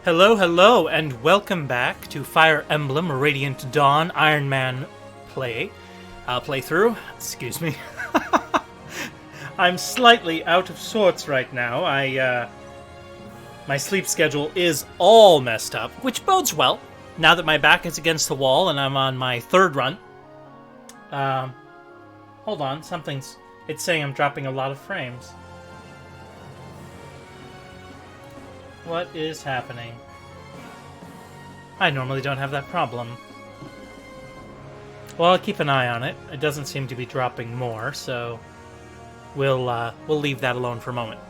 Hello, hello, and welcome back to Fire Emblem Radiant Dawn Iron Man playthrough. Excuse me. I'm slightly out of sorts right now. My sleep schedule is all messed up, which bodes well, now that my back is against the wall and I'm on my third run. Hold on, it's saying I'm dropping a lot of frames. What is happening? I normally don't have that problem. Well, I'll keep an eye on it. It doesn't seem to be dropping more, so we'll leave that alone for a moment.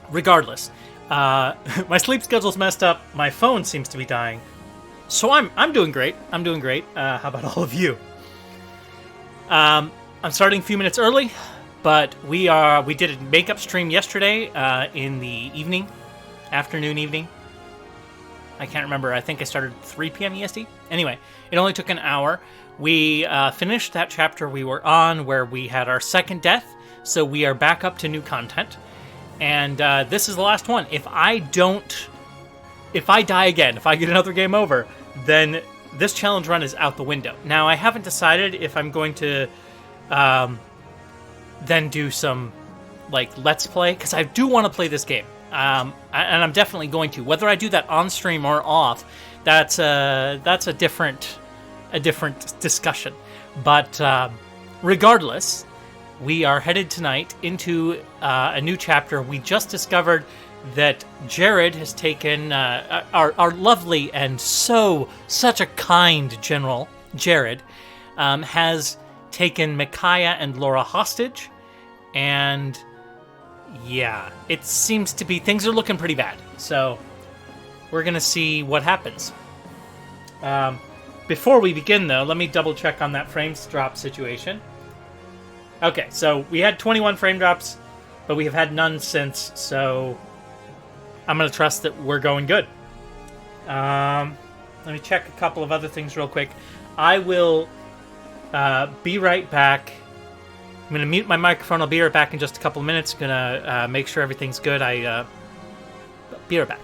Regardless, my sleep schedule's messed up. My phone seems to be dying, so I'm doing great. I'm doing great. How about all of you? I'm starting a few minutes early. But we did a makeup stream yesterday in the afternoon evening. I can't remember. I think I started at 3 p.m. EST. Anyway, it only took an hour. We finished that chapter we were on where we had our second death, so we are back up to new content. And this is the last one. If I die again, if I get another game over, then this challenge run is out the window. Now, I haven't decided if I'm going to then do some let's play, because I do want to play this game, and I'm definitely going to. Whether I do that on stream or off, that's a different discussion. But regardless, we are headed tonight into a new chapter. We just discovered that Jared has taken our lovely and such a kind general Jared has taken Micaiah and Laura hostage, and yeah, it seems to be things are looking pretty bad. So we're gonna see what happens. Before we begin, though, let me double check on that frames drop situation. Okay, so we had 21 frame drops, but we have had none since. So I'm gonna trust that we're going good. Let me check a couple of other things real quick. I will be right back. I'm going to mute my microphone. I'll be right back in just a couple of minutes. Going to make sure everything's good. Be right back.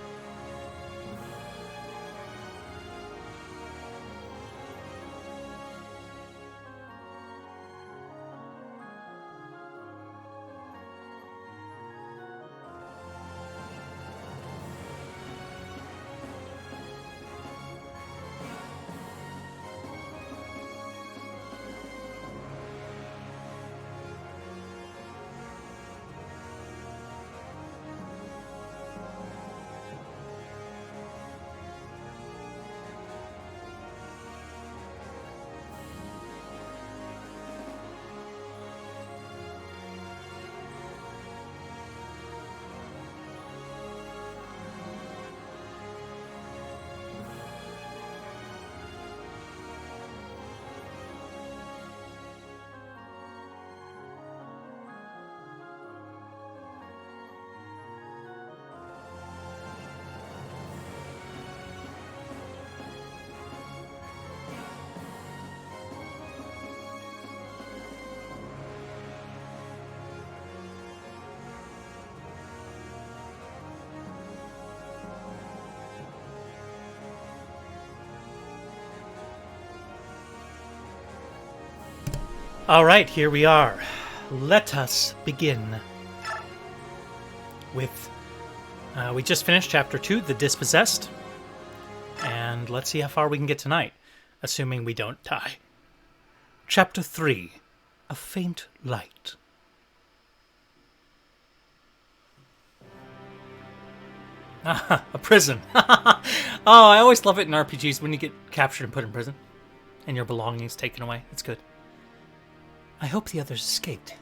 All right, here we are. Let us begin with... we just finished Chapter 2, The Dispossessed. And let's see how far we can get tonight, assuming we don't die. Chapter 3, A Faint Light. Ah, a prison. Oh, I always love it in RPGs when you get captured and put in prison. And your belongings taken away. It's good. I hope the others escaped.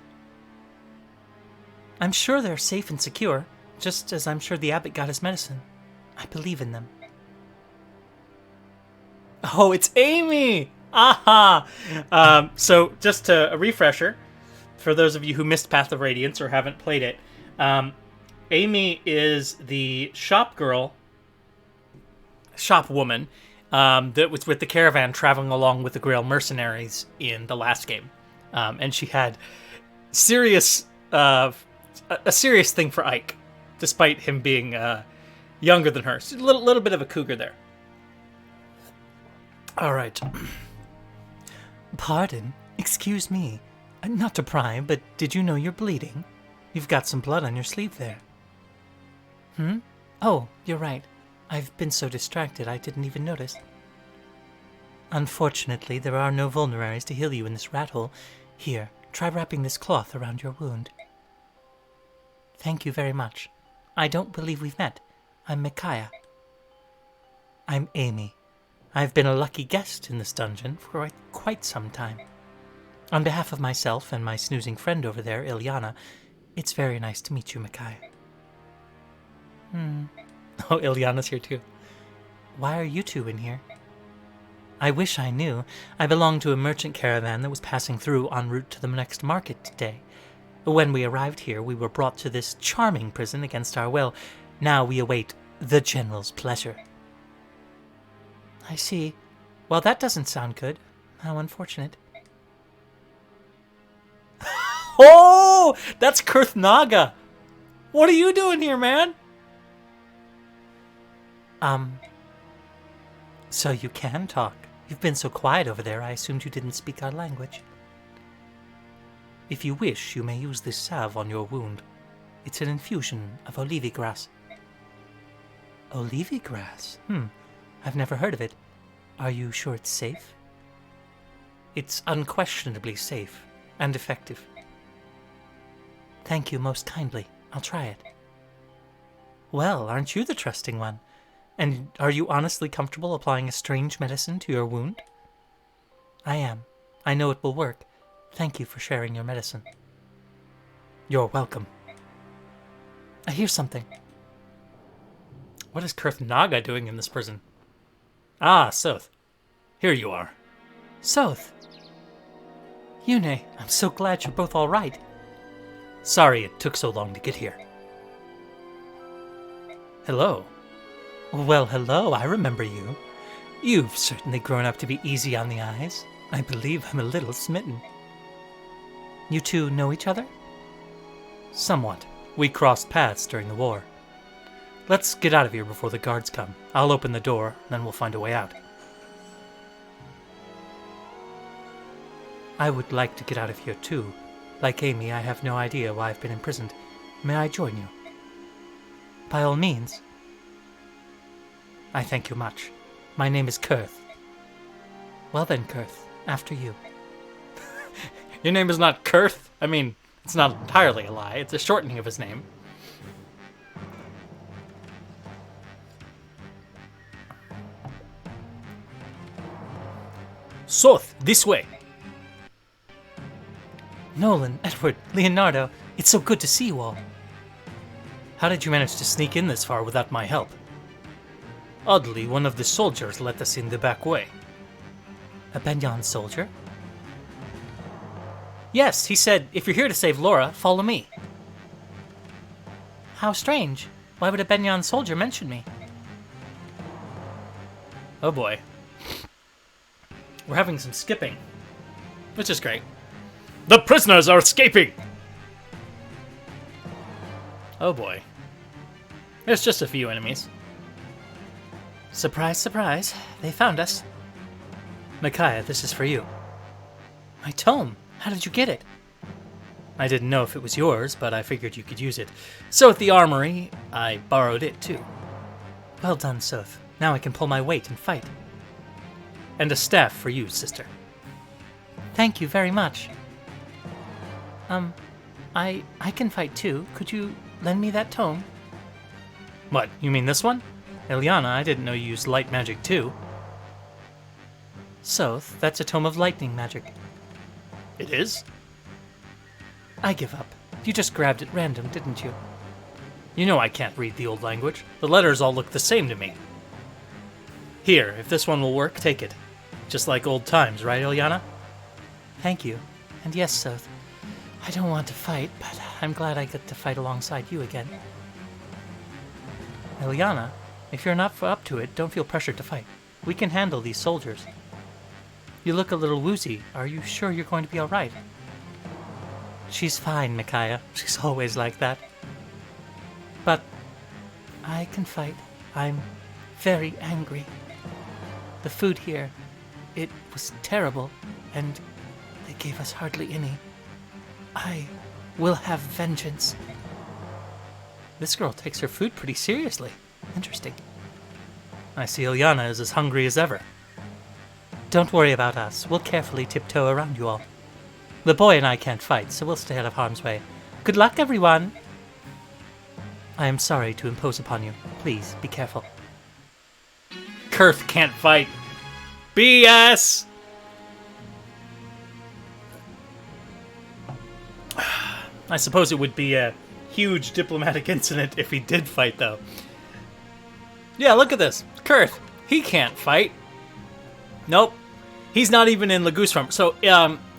I'm sure they're safe and secure, just as I'm sure the abbot got his medicine. I believe in them. Oh, it's Amy! Aha! So, just a refresher, for those of you who missed Path of Radiance or haven't played it, Amy is the shop woman, that was with the caravan traveling along with the Grail mercenaries in the last game. And she had a serious thing for Ike, despite him being Younger than her. She's a little bit of a cougar there. All right. Pardon? Excuse me. Not to pry, but did you know you're bleeding? You've got some blood on your sleeve there. Oh, you're right. I've been so distracted I didn't even notice. Unfortunately, there are no vulneraries to heal you in this rat hole. Here, try wrapping this cloth around your wound. Thank you very much. I don't believe we've met. I'm Micaiah. I'm Amy. I've been a lucky guest in this dungeon for quite some time. On behalf of myself and my snoozing friend over there, Ilyana, it's very nice to meet you, Micaiah. Oh, Ilyana's here too. Why are you two in here? I wish I knew. I belong to a merchant caravan that was passing through en route to the next market today. When we arrived here, we were brought to this charming prison against our will. Now we await the General's pleasure. I see. Well, that doesn't sound good. How unfortunate. Oh, that's Kurth Naga. What are you doing here, man? So you can talk. You've been so quiet over there, I assumed you didn't speak our language. If you wish, you may use this salve on your wound. It's an infusion of olivigras. Olivigras? I've never heard of it. Are you sure it's safe? It's unquestionably safe and effective. Thank you most kindly. I'll try it. Well, aren't you the trusting one? And are you honestly comfortable applying a strange medicine to your wound? I am. I know it will work. Thank you for sharing your medicine. You're welcome. I hear something. What is Kurth Naga doing in this prison? Ah, Soth. Here you are. Soth. Yune, I'm so glad you're both all right. Sorry it took so long to get here. Hello. Well, hello, I remember you. You've certainly grown up to be easy on the eyes. I believe I'm a little smitten. You two know each other? Somewhat. We crossed paths during the war. Let's get out of here before the guards come. I'll open the door, then we'll find a way out. I would like to get out of here too. Like Amy, I have no idea why I've been imprisoned. May I join you? By all means. I thank you much. My name is Kurth. Well then, Kurth, after you. Your name is not Kurth? I mean, it's not entirely a lie. It's a shortening of his name. Soth, this way. Nolan, Edward, Leonardo, it's so good to see you all. How did you manage to sneak in this far without my help? Oddly, one of the soldiers let us in the back way. A Benyon soldier? Yes, he said, if you're here to save Laura, follow me. How strange. Why would a Benyon soldier mention me? Oh boy. We're having some skipping, which is great. The prisoners are escaping! Oh boy. There's just a few enemies. Surprise, surprise. They found us. Micaiah, this is for you. My tome. How did you get it? I didn't know if it was yours, but I figured you could use it. So at the armory, I borrowed it too. Well done, Soth. Now I can pull my weight and fight. And a staff for you, sister. Thank you very much. I can fight too. Could you lend me that tome? What, you mean this one? Ilyana, I didn't know you used light magic too. Soth, that's a tome of lightning magic. It is? I give up. You just grabbed at random, didn't you? You know I can't read the old language. The letters all look the same to me. Here, if this one will work, take it. Just like old times, right, Ilyana? Thank you. And yes, Soth. I don't want to fight, but I'm glad I get to fight alongside you again. Ilyana, if you're not up to it, don't feel pressured to fight. We can handle these soldiers. You look a little woozy. Are you sure you're going to be all right? She's fine, Micaiah. She's always like that. But I can fight. I'm very angry. The food here, it was terrible, and they gave us hardly any. I will have vengeance. This girl takes her food pretty seriously. Interesting. I see Ilyana is as hungry as ever. Don't worry about us. We'll carefully tiptoe around you all. The boy and I can't fight, so we'll stay out of harm's way. Good luck, everyone! I am sorry to impose upon you. Please, be careful. Kurth can't fight. BS! I suppose it would be a huge diplomatic incident if he did fight, though. Yeah, look at this. Kurth, he can't fight. Nope. He's not even in Lagoose form. So,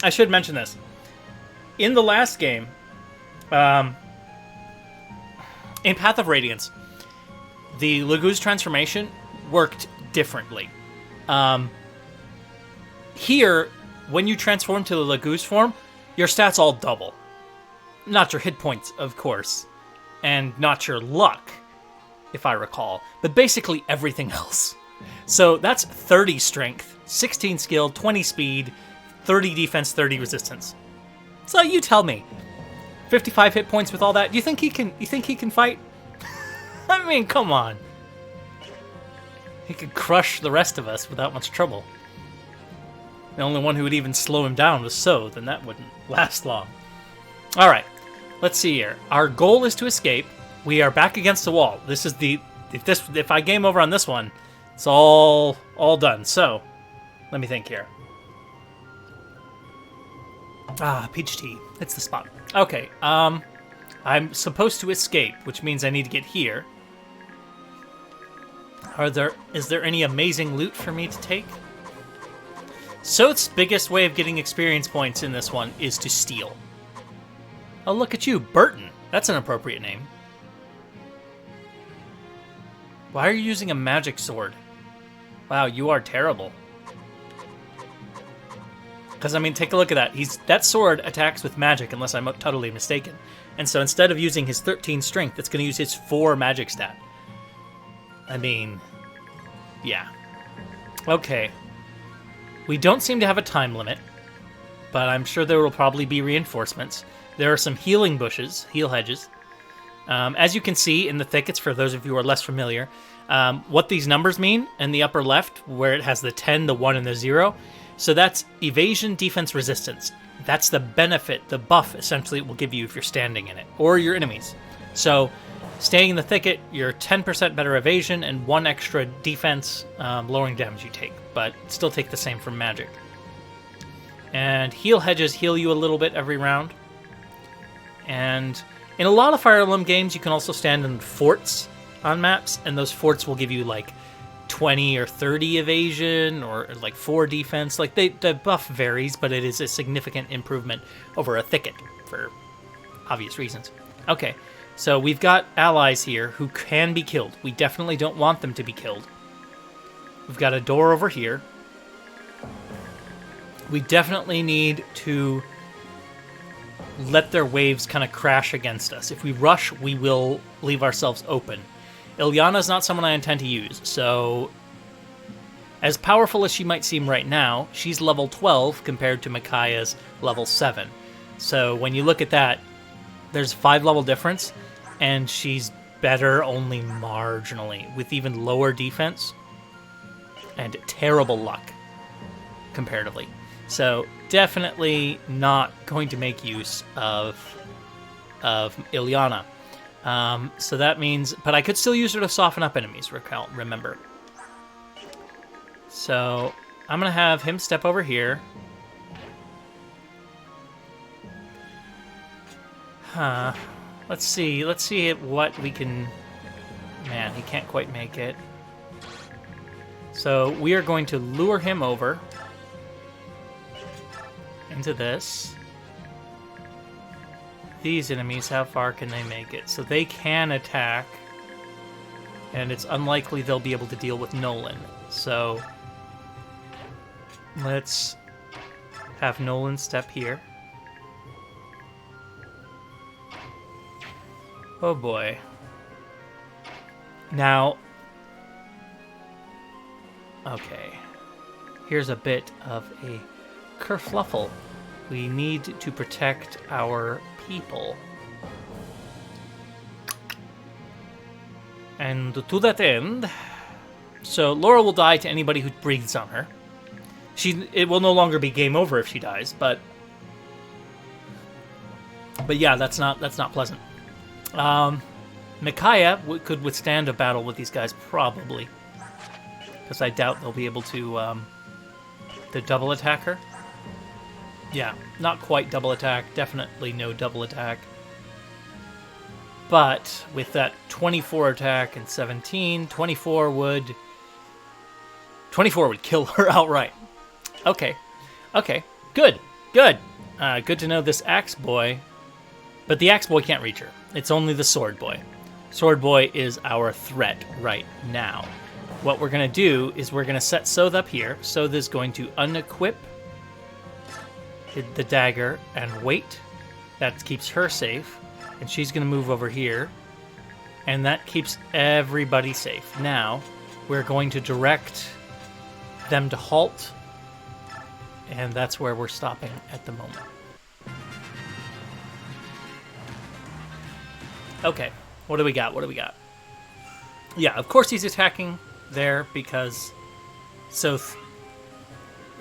I should mention this. In the last game, in Path of Radiance, the Lagoose transformation worked differently. Here, when you transform to the Lagoose form, your stats all double. Not your hit points, of course, and not your luck, if I recall, but basically everything else. So that's 30 strength, 16 skill, 20 speed, 30 defense, 30 resistance. So you tell me, 55 hit points with all that. You think he can fight? I mean, come on. He could crush the rest of us without much trouble. The only one who would even slow him down was So, then that wouldn't last long. All right, let's see here. Our goal is to escape. We are back against the wall. This is the if I game over on this one, it's all done. So, let me think here. Ah, peach tea. It's the spot. Okay. I'm supposed to escape, which means I need to get here. Is there any amazing loot for me to take? Soth's biggest way of getting experience points in this one is to steal. Oh, look at you, Burton. That's an appropriate name. Why are you using a magic sword? Wow, you are terrible. Because, I mean, take a look at that. That sword attacks with magic, unless I'm totally mistaken. And so instead of using his 13 strength, it's going to use his 4 magic stat. I mean, yeah. Okay. We don't seem to have a time limit, but I'm sure there will probably be reinforcements. There are some healing bushes, heal hedges. As you can see in the thickets, for those of you who are less familiar, what these numbers mean in the upper left, where it has the 10, the 1, and the 0. So that's evasion, defense, resistance. That's the benefit, the buff, essentially, it will give you if you're standing in it, or your enemies. So, staying in the thicket, you're 10% better evasion and 1 extra defense, lowering damage you take, but still take the same from magic. And heal hedges heal you a little bit every round. And in a lot of Fire Emblem games, you can also stand in forts on maps, and those forts will give you like 20 or 30 evasion or like 4 defense. Like the buff varies, but it is a significant improvement over a thicket for obvious reasons. Okay, so we've got allies here who can be killed. We definitely don't want them to be killed. We've got a door over here. We definitely need to let their waves kind of crash against us. If we rush, we will leave ourselves open. Ilyana is not someone I intend to use, so as powerful as she might seem right now, she's level 12 compared to Micaiah's level 7. So when you look at that, there's a 5-level difference, and she's better only marginally, with even lower defense and terrible luck, comparatively. So definitely not going to make use of Ilyana. So that means, but I could still use her to soften up enemies, remember. So I'm going to have him step over here. Let's see what we can... Man, he can't quite make it. So we are going to lure him over into this. These enemies, how far can they make it? So they can attack, and it's unlikely they'll be able to deal with Nolan. So let's have Nolan step here. Oh boy. Now, Okay. Here's a bit of a kerfluffle. We need to protect our people. And to that end... So, Laura will die to anybody who breathes on her. It will no longer be game over if she dies, but yeah, that's not pleasant. Micaiah could withstand a battle with these guys, probably. Because I doubt they'll be able to double attack her. Yeah, not quite double attack. Definitely no double attack. But with that 24 attack and 17, 24 would kill her outright. Okay. Good. Good to know this axe boy. But the axe boy can't reach her. It's only the sword boy. Sword boy is our threat right now. What we're going to do is we're going to set Soth up here. Soth is going to unequip the dagger and wait. That keeps her safe. And she's going to move over here. And that keeps everybody safe. Now, we're going to direct them to halt. And that's where we're stopping at the moment. Okay, what do we got? Yeah, of course he's attacking there because Soth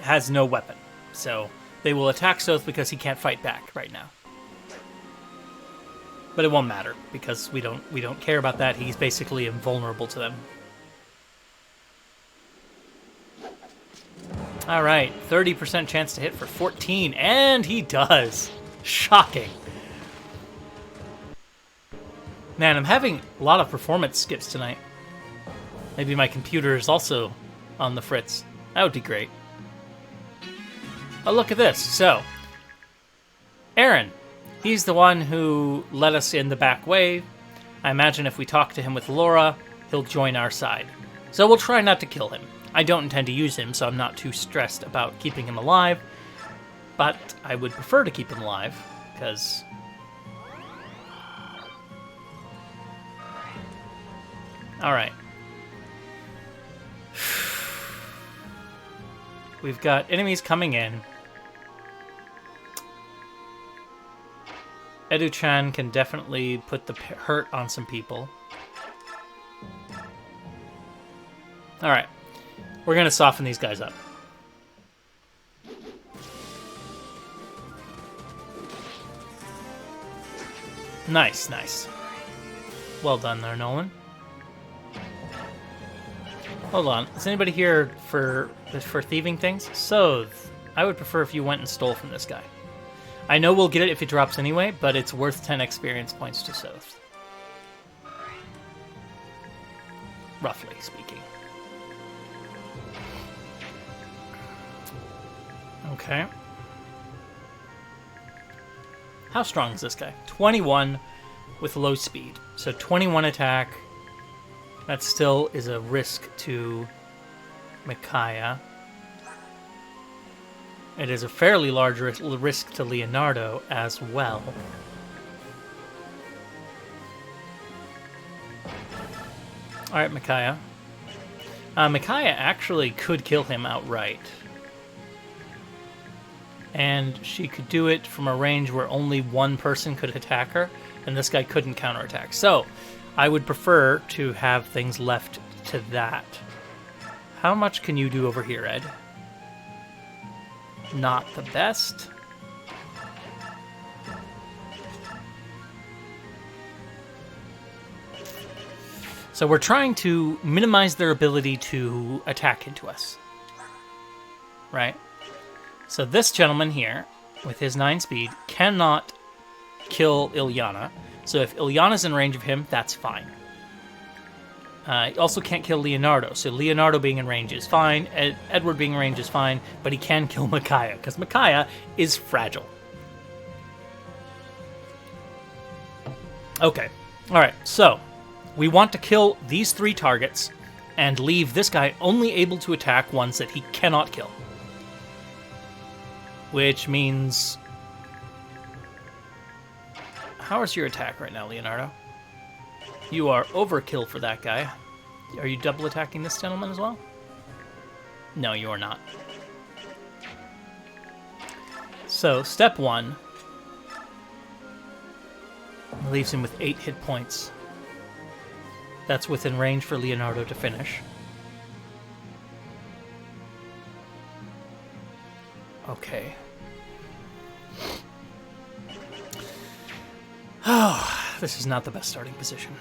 has no weapon. So they will attack Soth because he can't fight back right now. But it won't matter because we don't care about that. He's basically invulnerable to them. All right, 30% chance to hit for 14, and he does. Shocking. Man, I'm having a lot of performance skips tonight. Maybe my computer is also on the fritz. That would be great. Oh, look at this. So, Aaron, he's the one who led us in the back way. I imagine if we talk to him with Laura, he'll join our side. So we'll try not to kill him. I don't intend to use him, so I'm not too stressed about keeping him alive. But I would prefer to keep him alive, because... Alright. We've got enemies coming in. Edu-chan can definitely put the hurt on some people. Alright. We're going to soften these guys up. Nice. Well done there, Nolan. Hold on. Is anybody here for thieving things? Soth, I would prefer if you went and stole from this guy. I know we'll get it if he drops anyway, but it's worth 10 experience points to Soth. Roughly speaking. Okay. How strong is this guy? 21 with low speed. So 21 attack. That still is a risk to Micaiah. It is a fairly large risk to Leonardo as well. Alright, Micaiah. Micaiah actually could kill him outright. And she could do it from a range where only one person could attack her, and this guy couldn't counterattack. So, I would prefer to have things left to that. How much can you do over here, Ed? Not the best. So we're trying to minimize their ability to attack into us. Right? So this gentleman here, with his 9 speed, cannot kill Ilyana. So if Ilyana's in range of him, that's fine. He also can't kill Leonardo. So Leonardo being in range is fine. Edward being in range is fine. But he can kill Micaiah, because Micaiah is fragile. Okay. Alright, so we want to kill these 3 targets and leave this guy only able to attack ones that he cannot kill. Which means... How is your attack right now, Leonardo? You are overkill for that guy. Are you double attacking this gentleman as well? No, you are not. So, step 1 leaves him with 8 hit points. That's within range for Leonardo to finish. Okay. Oh, this is not the best starting position.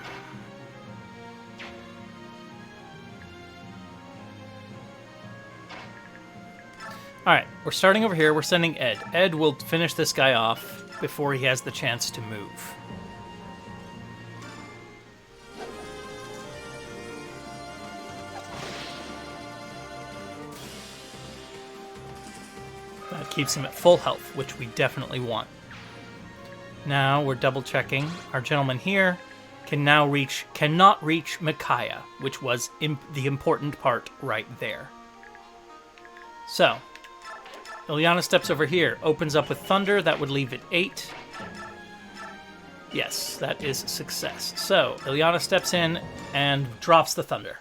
Alright, we're starting over here. We're sending Ed. Ed will finish this guy off before he has the chance to move. That keeps him at full health, which we definitely want. Now we're double checking. Our gentleman here cannot reach Micaiah, which was the important part right there. So, Ilyana steps over here, opens up with Thunder. That would leave it 8. Yes, that is success. So, Ilyana steps in and drops the Thunder.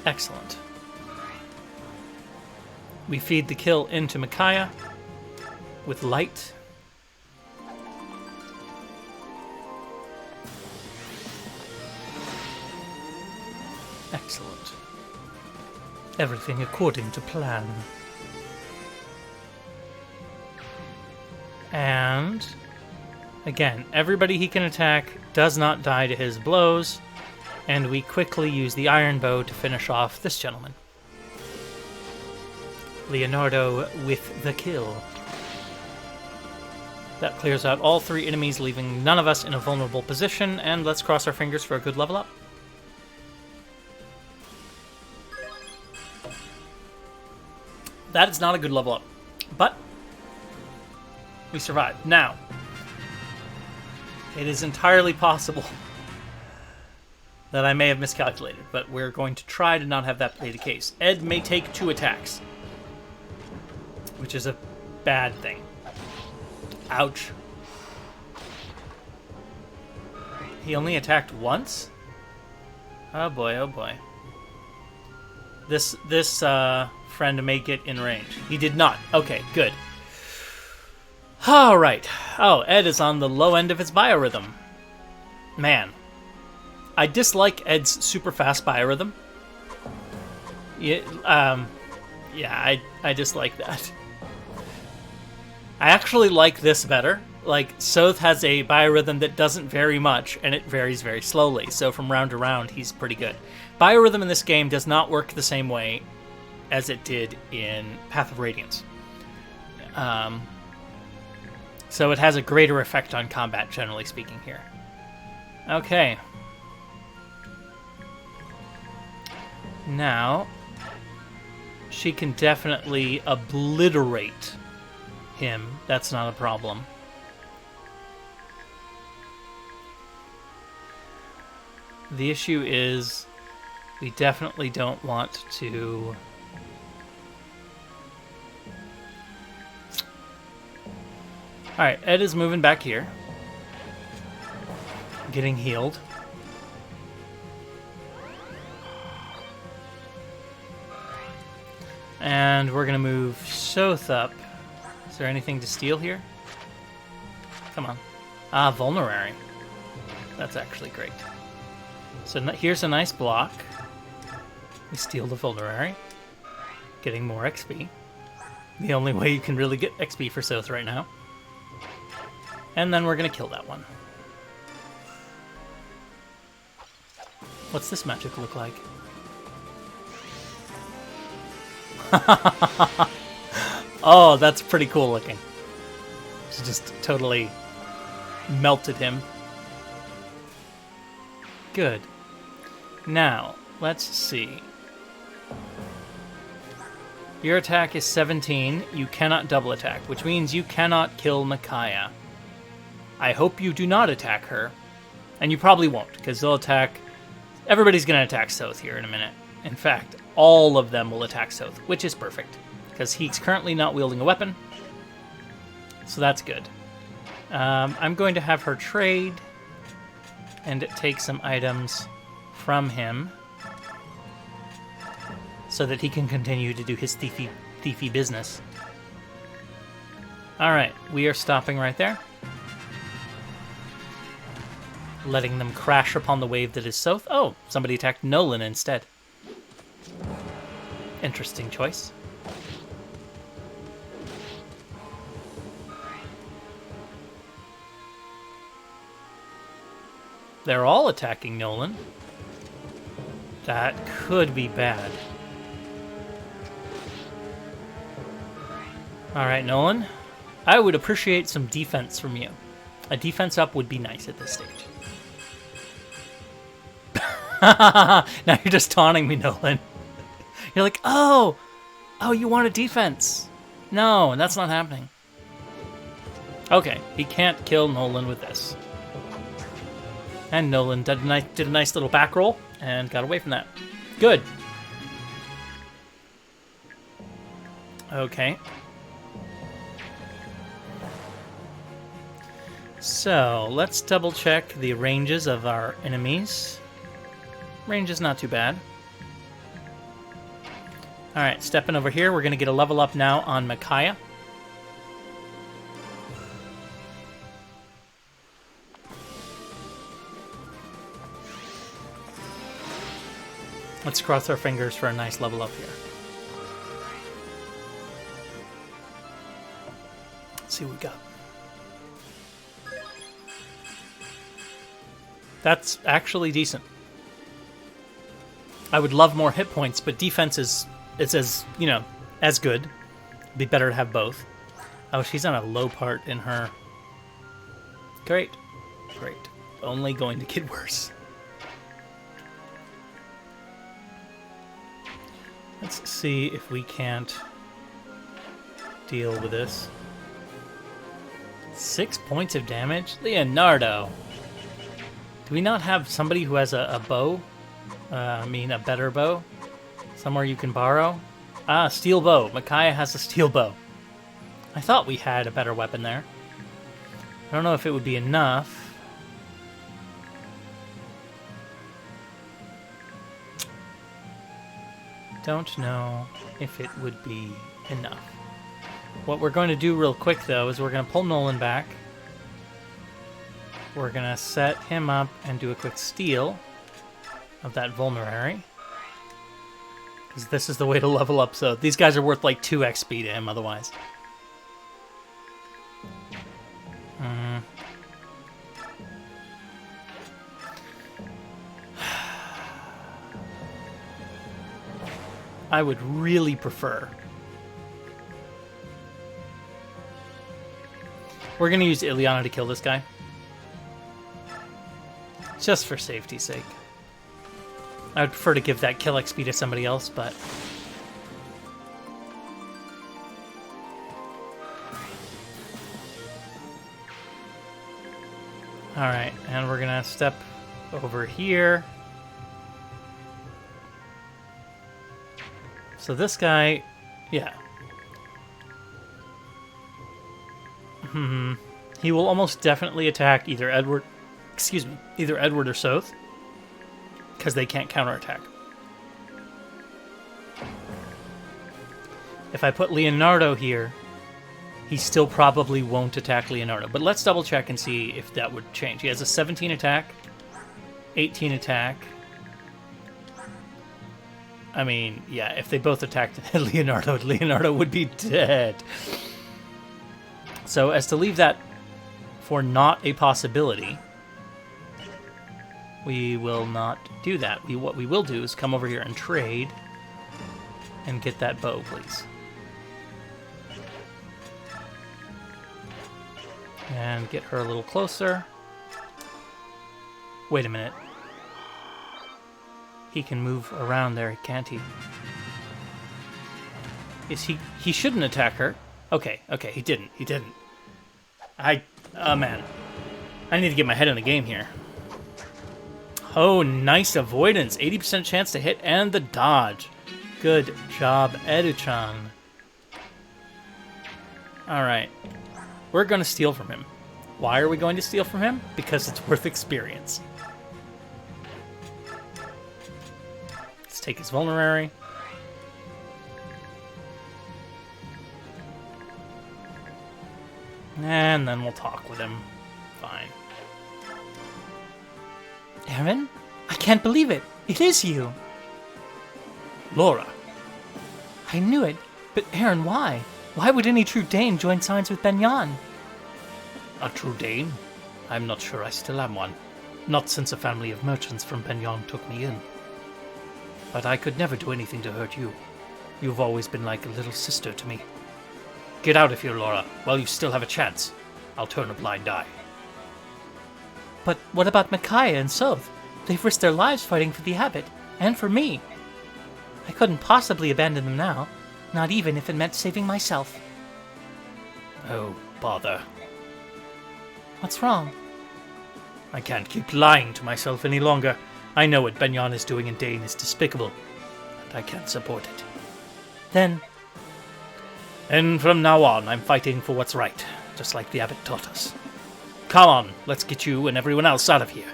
Excellent. We feed the kill into Micaiah with light. Excellent. Everything according to plan. And again, everybody he can attack does not die to his blows, and we quickly use the iron bow to finish off this gentleman. Leonardo with the kill. That clears out all 3 enemies, leaving none of us in a vulnerable position, and let's cross our fingers for a good level up. That is not a good level up, but we survived. Now, it is entirely possible that I may have miscalculated, but we're going to try to not have that be the case. Ed may take 2 attacks, which is a bad thing. Ouch. He only attacked once? Oh boy, oh boy. This friend may get in range. He did not. Okay, good. Alright. Oh, Ed is on the low end of his biorhythm. Man. I dislike Ed's super fast biorhythm. Yeah, I dislike that. I actually like this better. Like, Soth has a biorhythm that doesn't vary much, and it varies very slowly, so from round to round, he's pretty good. Biorhythm in this game does not work the same way as it did in Path of Radiance. So it has a greater effect on combat, generally speaking, here. Okay. Now, she can definitely obliterate him. That's not a problem. The issue is we definitely don't want to... Alright, Ed is moving back here. Getting healed. And we're going to move Soth up. Is there anything to steal here? Come on. Ah, Vulnerary. That's actually great. So here's a nice block. We steal the Vulnerary. Getting more XP. The only way you can really get XP for Soth right now. And then we're going to kill that one. What's this magic look like? Oh, that's pretty cool looking. She just totally melted him. Good. Now, let's see. Your attack is 17. You cannot double attack, which means you cannot kill Micaiah. I hope you do not attack her. And you probably won't, because they'll attack... Everybody's going to attack Soth here in a minute. In fact, all of them will attack Soth, which is perfect, because he's currently not wielding a weapon. So that's good. I'm going to have her trade and take some items from him so that he can continue to do his thiefy business. Alright, we are stopping right there. Letting them crash upon the wave that is south. Oh, somebody attacked Nolan instead. Interesting choice. They're all attacking Nolan. That could be bad. Alright, Nolan. I would appreciate some defense from you. A defense up would be nice at this stage. Now you're just taunting me, Nolan. You're like, oh, you want a defense. No, that's not happening. Okay, he can't kill Nolan with this. And Nolan did a nice little back roll and got away from that. Good. Okay. So, let's double check the ranges of our enemies. Range is not too bad. Alright, stepping over here, we're going to get a level up now on Micaiah. Let's cross our fingers for a nice level up here. Let's see what we got. That's actually decent. I would love more hit points, but defense is as, as good. It'd be better to have both. Oh, she's on a low part in her. Great. Great. Only going to get worse. Let's see if we can't deal with this. 6 points of damage? Leonardo! Do we not have somebody who has a bow? A better bow? Somewhere you can borrow? Ah, steel bow. Micaiah has a steel bow. I thought we had a better weapon there. I don't know if it would be enough. Don't know if it would be enough. What we're going to do real quick, though, is we're going to pull Nolan back. We're going to set him up and do a quick steal of that vulnerary. Because this is the way to level up. So these guys are worth like 2 XP to him otherwise. I would really prefer. We're going to use Ileana to kill this guy. Just for safety's sake. I would prefer to give that kill XP to somebody else, but... Alright, and we're going to step over here. So this guy, yeah. He will almost definitely attack either Edward or Soth, because they can't counterattack. If I put Leonardo here, he still probably won't attack Leonardo. But let's double check and see if that would change. He has a 17 attack, 18 attack. I mean, yeah, if they both attacked Leonardo would be dead. So as to leave that for not a possibility, we will not do that. What we will do is come over here and trade and get that bow, please. And get her a little closer. Wait a minute. He can move around there, can't he? Is he shouldn't attack her. Okay, he didn't. Man. I need to get my head in the game here. Oh, nice avoidance. 80% chance to hit and the dodge. Good job, Edu-chan. Alright. We're going to steal from him. Why are we going to steal from him? Because it's worth experience. take his vulnerary. And then we'll talk with him. Fine. Aaron? I can't believe it. It is you. Laura. I knew it. But Aaron, why? Why would any true Dane join signs with Benyon? A true Dane? I'm not sure I still am one. Not since a family of merchants from Benyon took me in. But I could never do anything to hurt you. You've always been like a little sister to me. Get out of here, Laura, while you still have a chance. I'll turn a blind eye. But what about Micaiah and Soph? They've risked their lives fighting for the Abbot, and for me. I couldn't possibly abandon them now, not even if it meant saving myself. Oh, bother. What's wrong? I can't keep lying to myself any longer. I know what Benyon is doing in Dane is despicable, and I can't support it. Then... And from now on, I'm fighting for what's right, just like the Abbot taught us. Come on, let's get you and everyone else out of here.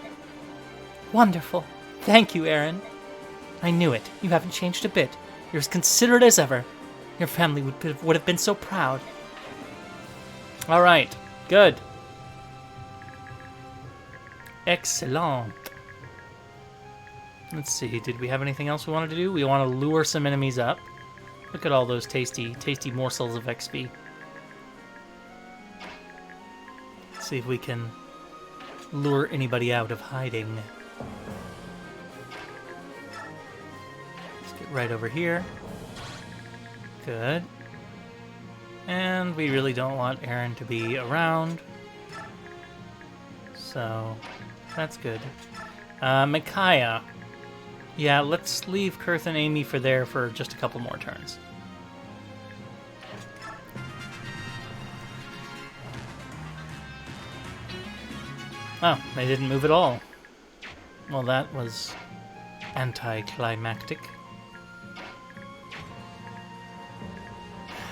Wonderful. Thank you, Aaron. I knew it. You haven't changed a bit. You're as considerate as ever. Your family would have been so proud. All right, good. Excellent. Let's see, did we have anything else we wanted to do? We want to lure some enemies up. Look at all those tasty morsels of XP. Let's see if we can lure anybody out of hiding. Let's get right over here. Good. And we really don't want Aaron to be around. So, that's good. Micaiah. Yeah, let's leave Kurth and Amy for just a couple more turns. Oh, they didn't move at all. Well, that was anticlimactic.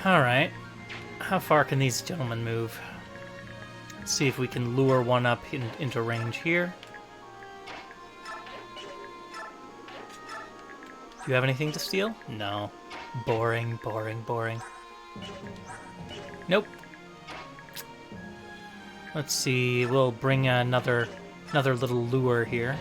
Alright. How far can these gentlemen move? Let's see if we can lure one up into range here. Do you have anything to steal? No. Boring, boring, boring. Nope. Let's see, we'll bring another little lure here.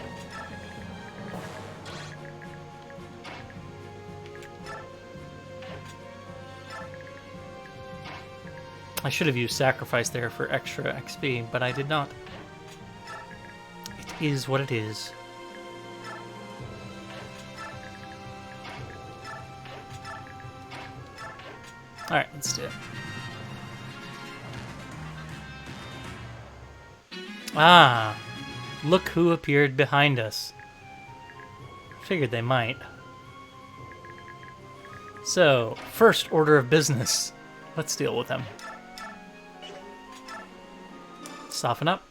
I should have used sacrifice there for extra XP, but I did not. It is what it is. Alright, let's do it. Ah, look who appeared behind us. Figured they might. So, first order of business. Let's deal with them. Soften up.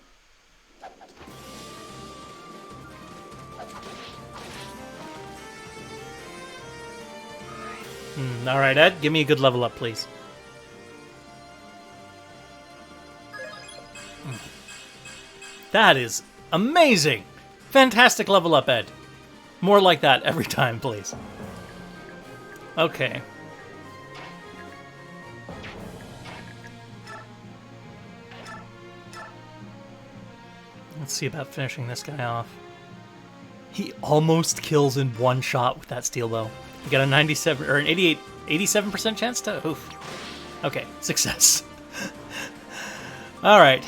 Alright, Ed, give me a good level up, please. That is amazing! Fantastic level up, Ed. More like that every time, please. Okay. Let's see about finishing this guy off. He almost kills in one shot with that steel bow. You got a 97 or an 87% chance to. Oof. Okay, success. All right.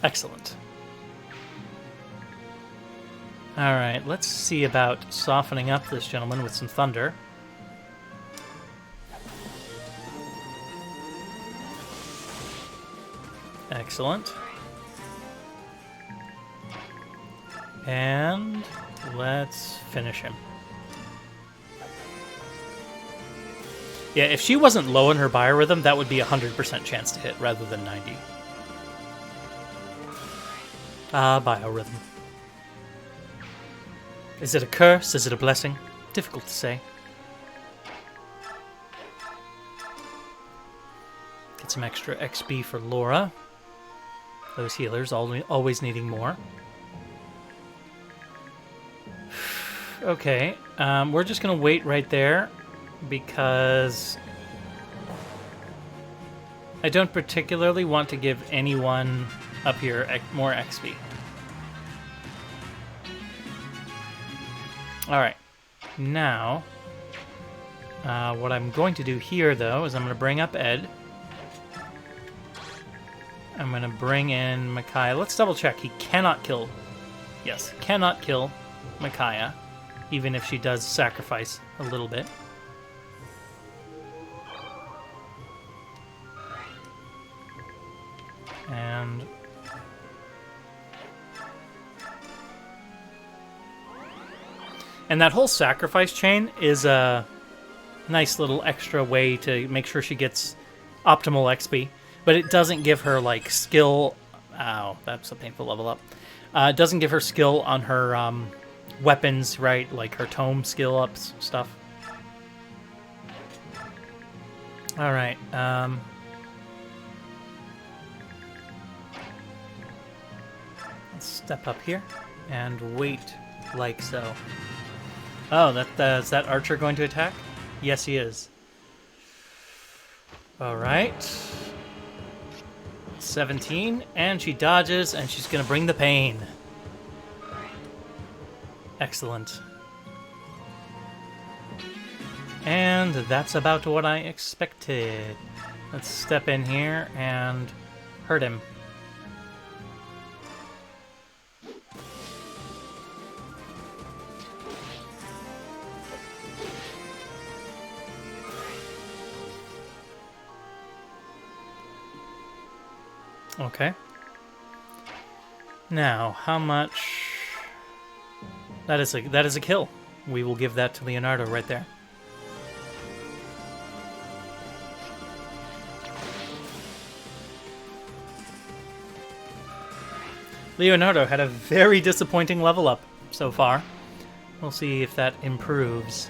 Excellent. All right, let's see about softening up this gentleman with some thunder. Excellent. And let's finish him. Yeah, if she wasn't low in her biorhythm, that would be a 100% chance to hit rather than 90. Biorhythm. Is it a curse? Is it a blessing? Difficult to say. Get some extra XP for Laura. Those healers always needing more. Okay, we're just gonna wait right there because I don't particularly want to give anyone up here more XP. Alright, now, what I'm going to do here, though, is I'm going to bring up Ed. I'm going to bring in Micaiah. Let's double check. He cannot kill. Yes, cannot kill Micaiah, even if she does sacrifice a little bit. And that whole sacrifice chain is a nice little extra way to make sure she gets optimal XP. But it doesn't give her, like, skill... Ow, that's a painful level up. It doesn't give her skill on her weapons, right? Like her tome skill ups stuff. Alright, let's step up here and wait like so. Oh, is that archer going to attack? Yes, he is. Alright. 17, and she dodges, and she's going to bring the pain. Excellent. And that's about what I expected. Let's step in here and hurt him. Okay. Now, how much... That is a kill. We will give that to Leonardo right there. Leonardo had a very disappointing level up so far. We'll see if that improves.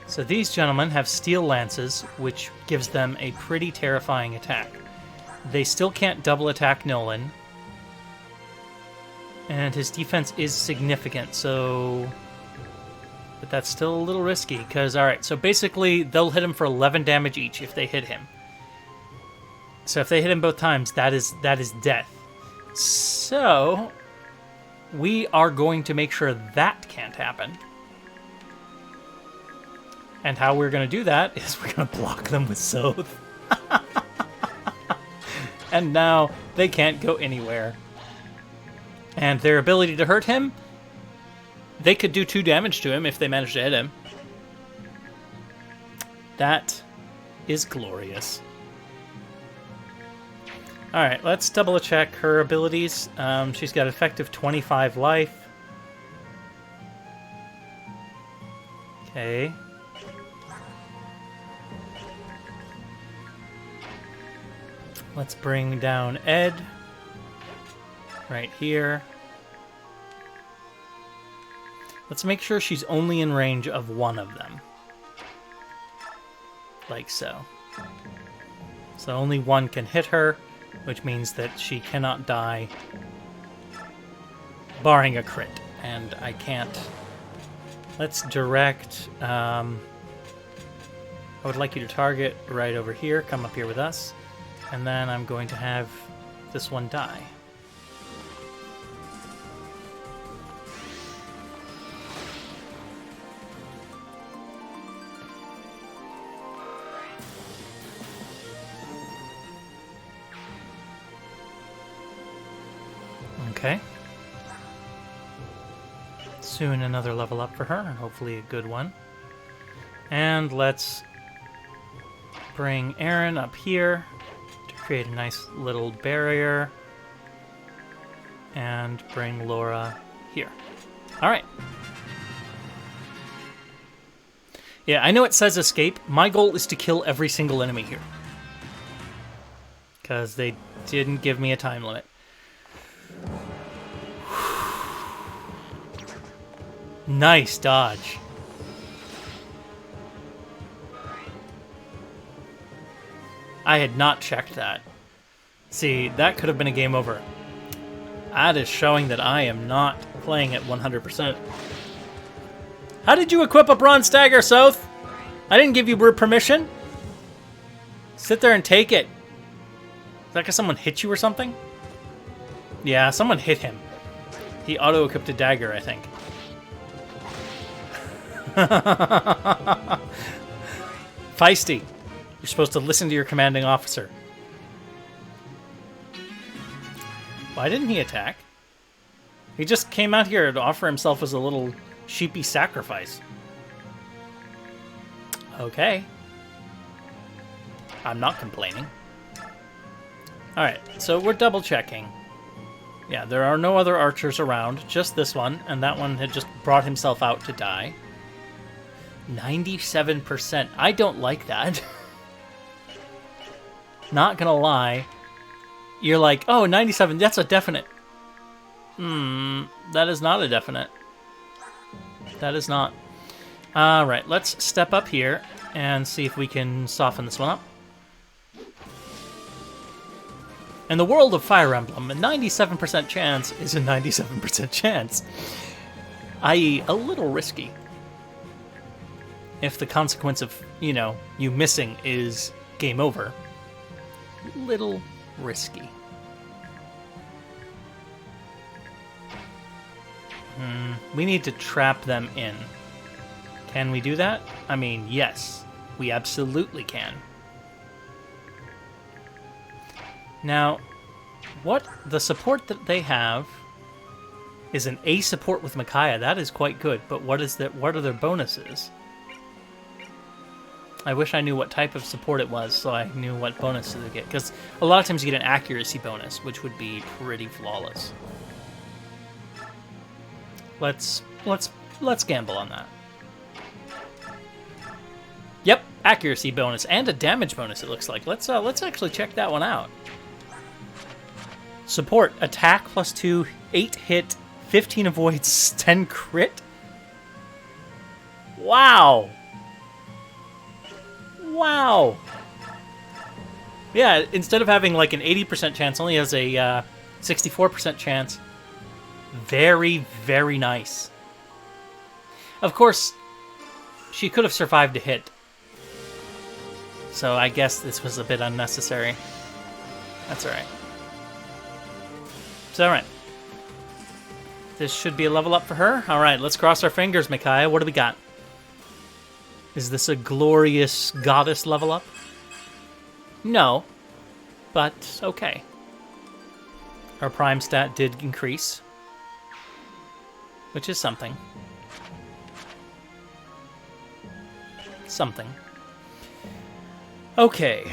So these gentlemen have steel lances, which gives them a pretty terrifying attack. They still can't double attack Nolan. And his defense is significant, so... But that's still a little risky, because, alright, so basically they'll hit him for 11 damage each if they hit him. So if they hit him both times, that is death. So, we are going to make sure that can't happen. And how we're going to do that is we're going to block them with Soth. And now they can't go anywhere. And their ability to hurt him, they could do 2 damage to him if they manage to hit him. That is glorious. Alright, let's double check her abilities. She's got effective 25 life. Okay. Let's bring down Ed. Right here. Let's make sure she's only in range of one of them. Like so. So only one can hit her, which means that she cannot die, barring a crit. And I can't... Let's direct... I would like you to target right over here. Come up here with us. And then I'm going to have this one die. Okay. Soon another level up for her, hopefully a good one. And let's bring Aaron up here to create a nice little barrier. And bring Laura here. Alright. Yeah, I know it says escape. My goal is to kill every single enemy here. Because they didn't give me a time limit. Nice dodge. I had not checked that. See, that could have been a game over. That is showing that I am not playing at 100%. How did you equip a Bronze Dagger, South? I didn't give you permission. Sit there and take it. Is that because someone hit you or something? Yeah, someone hit him. He auto-equipped a dagger, I think. Feisty. You're supposed to listen to your commanding officer. Why didn't he attack? He just came out here to offer himself as a little sheepy sacrifice. Okay. I'm not complaining. Alright, so we're double checking. Yeah, there are no other archers around, just this one, and that one had just brought himself out to die. 97%. I don't like that. Not gonna lie. You're like, oh, 97, that's a definite. That is not a definite. That is not. Alright, let's step up here and see if we can soften this one up. In the world of Fire Emblem, a 97% chance is a 97% chance. I.e., a little risky. If the consequence of, you know, you missing is game over. Little risky. We need to trap them in. Can we do that? I mean, yes. We absolutely can. Now, what the support that they have is an A support with Micaiah. That is quite good, but what are their bonuses? I wish I knew what type of support it was so I knew what bonuses to get, because a lot of times you get an accuracy bonus, which would be pretty flawless. Let's gamble on that. Yep, accuracy bonus and a damage bonus, it looks like. Let's actually check that one out. Support, attack +2, 8 hit, 15 avoids, 10 crit. Wow. Wow. Yeah, instead of having like an 80% chance, only has a 64% chance. Very, very nice. Of course, she could have survived a hit. So I guess this was a bit unnecessary. That's alright. It's alright. This should be a level up for her. Alright, let's cross our fingers, Micaiah. What do we got? Is this a glorious goddess level up? No. But, okay. Our prime stat did increase. Which is something. Something. Okay.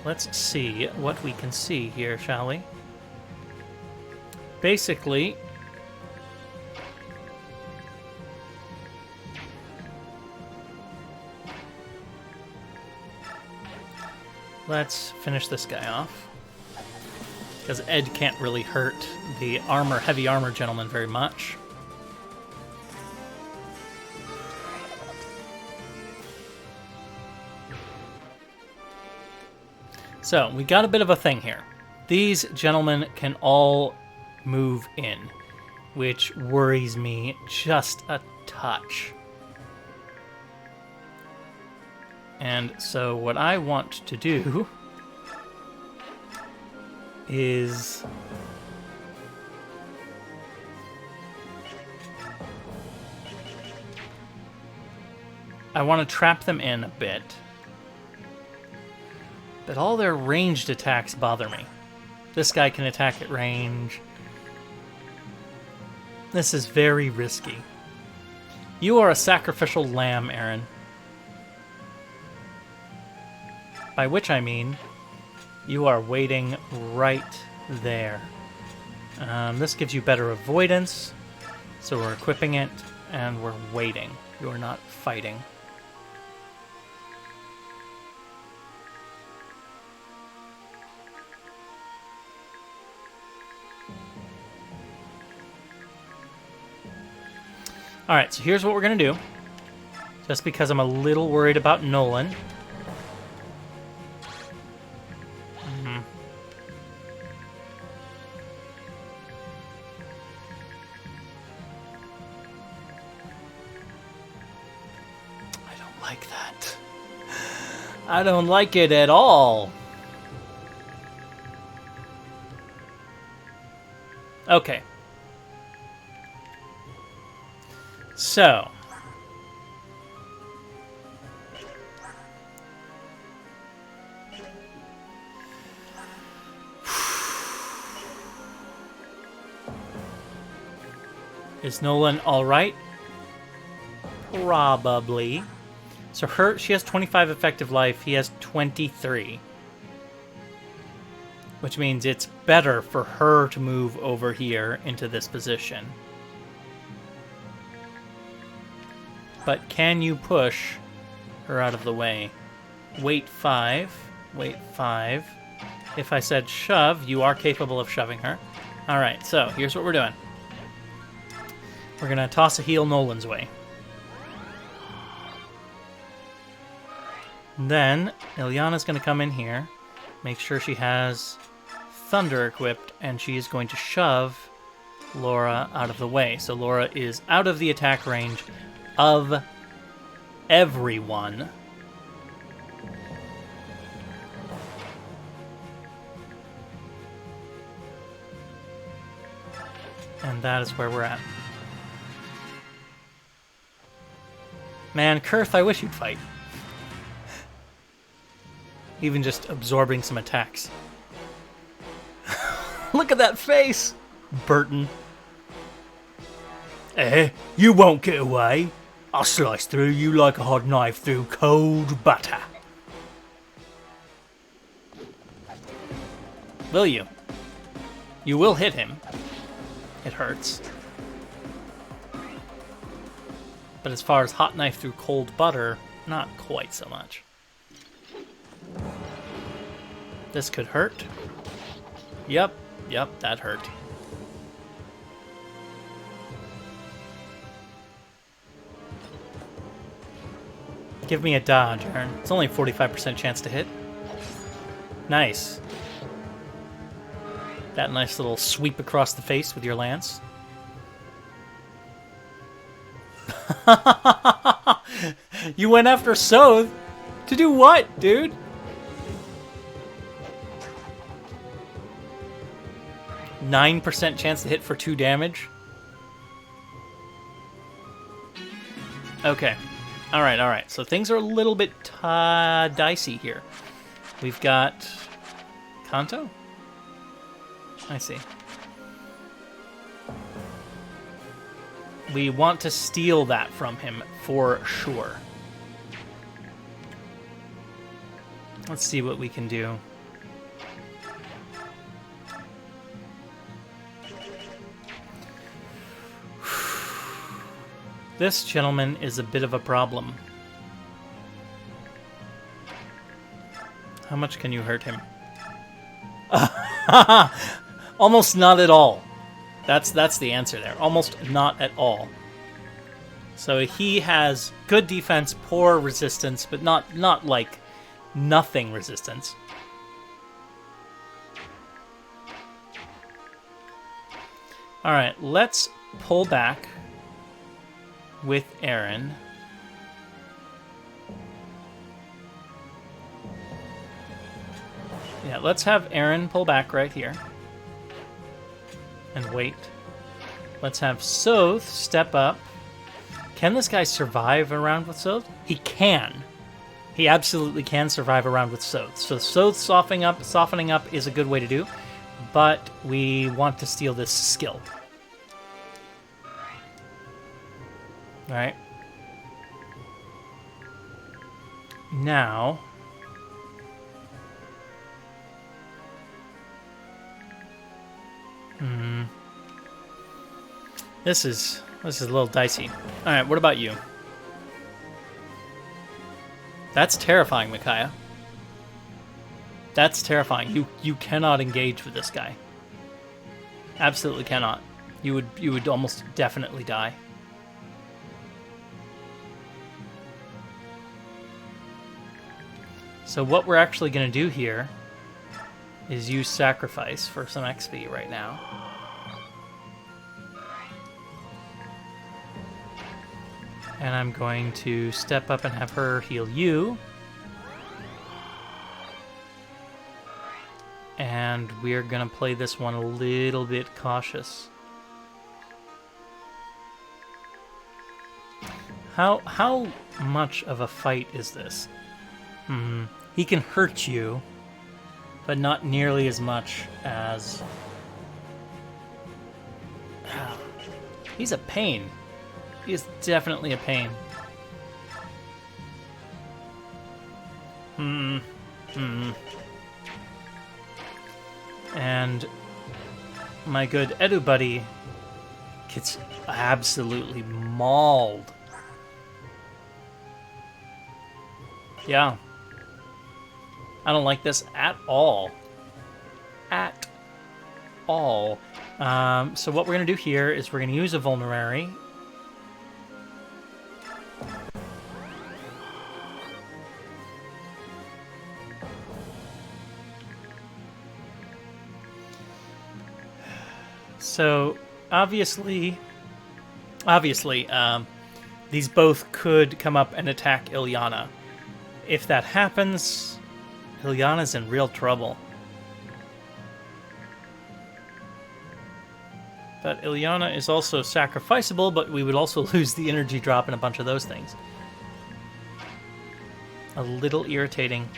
Let's see what we can see here, shall we? Basically, let's finish this guy off. Because Ed can't really hurt the heavy armor gentleman very much. So, we got a bit of a thing here. These gentlemen can all move in, which worries me just a touch. And so what I want to do is I want to trap them in a bit. But all their ranged attacks bother me. This guy can attack at range. This is very risky. You are a sacrificial lamb, Aaron. By which I mean, you are waiting right there. This gives you better avoidance, so we're equipping it, and we're waiting. You're not fighting. Alright, so here's what we're going to do. Just because I'm a little worried about Nolan. I don't like it at all. Okay. So. Is Nolan alright? Probably. So she has 25 effective life, he has 23. Which means it's better for her to move over here into this position. But can you push her out of the way? Wait 5. Wait 5. If I said shove, you are capable of shoving her. Alright, so here's what we're doing. We're going to toss a heal Nolan's way. Then, Ilyana's going to come in here, make sure she has Thunder equipped, and she is going to shove Laura out of the way. So Laura is out of the attack range of everyone. And that is where we're at. Man, Kurth, I wish you'd fight. Even just absorbing some attacks. Look at that face! Burton. You won't get away. I'll slice through you like a hot knife through cold butter. Will you? You will hit him. It hurts. But as far as hot knife through cold butter, not quite so much. This could hurt. Yep, that hurt. Give me a dodge, Aaron. It's only a 45% chance to hit. Nice. That nice little sweep across the face with your lance. You went after Soth? To do what, dude? %9 chance to hit for 2 damage? Okay. Alright. So things are a little bit dicey here. We've got Kanto? I see. We want to steal that from him for sure. Let's see what we can do. This gentleman is a bit of a problem. How much can you hurt him? Almost not at all. That's the answer there. Almost not at all. So he has good defense, poor resistance, but not like nothing resistance. All right, let's pull back with Aaron. Yeah, let's have Aaron pull back right here. And wait. Let's have Soth step up. Can this guy survive a round with Soth? He can. He absolutely can survive a round with Soth. So Soth softening up is a good way to do, but we want to steal this skill. Alright. Now... This is a little dicey. Alright, what about you? That's terrifying, Micaiah. That's terrifying. You cannot engage with this guy. Absolutely cannot. You would almost definitely die. So what we're actually going to do here is use sacrifice for some XP right now. And I'm going to step up and have her heal you. And we're going to play this one a little bit cautious. How much of a fight is this? He can hurt you, but not nearly as much as... He's a pain. He is definitely a pain. And my good Edu buddy gets absolutely mauled. Yeah. I don't like this at all. At all. So what we're going to do here is we're going to use a Vulnerary. So, obviously, these both could come up and attack Ilyana. If that happens, Ilyana's in real trouble. But Ilyana is also sacrificable, but we would also lose the energy drop and a bunch of those things. A little irritating.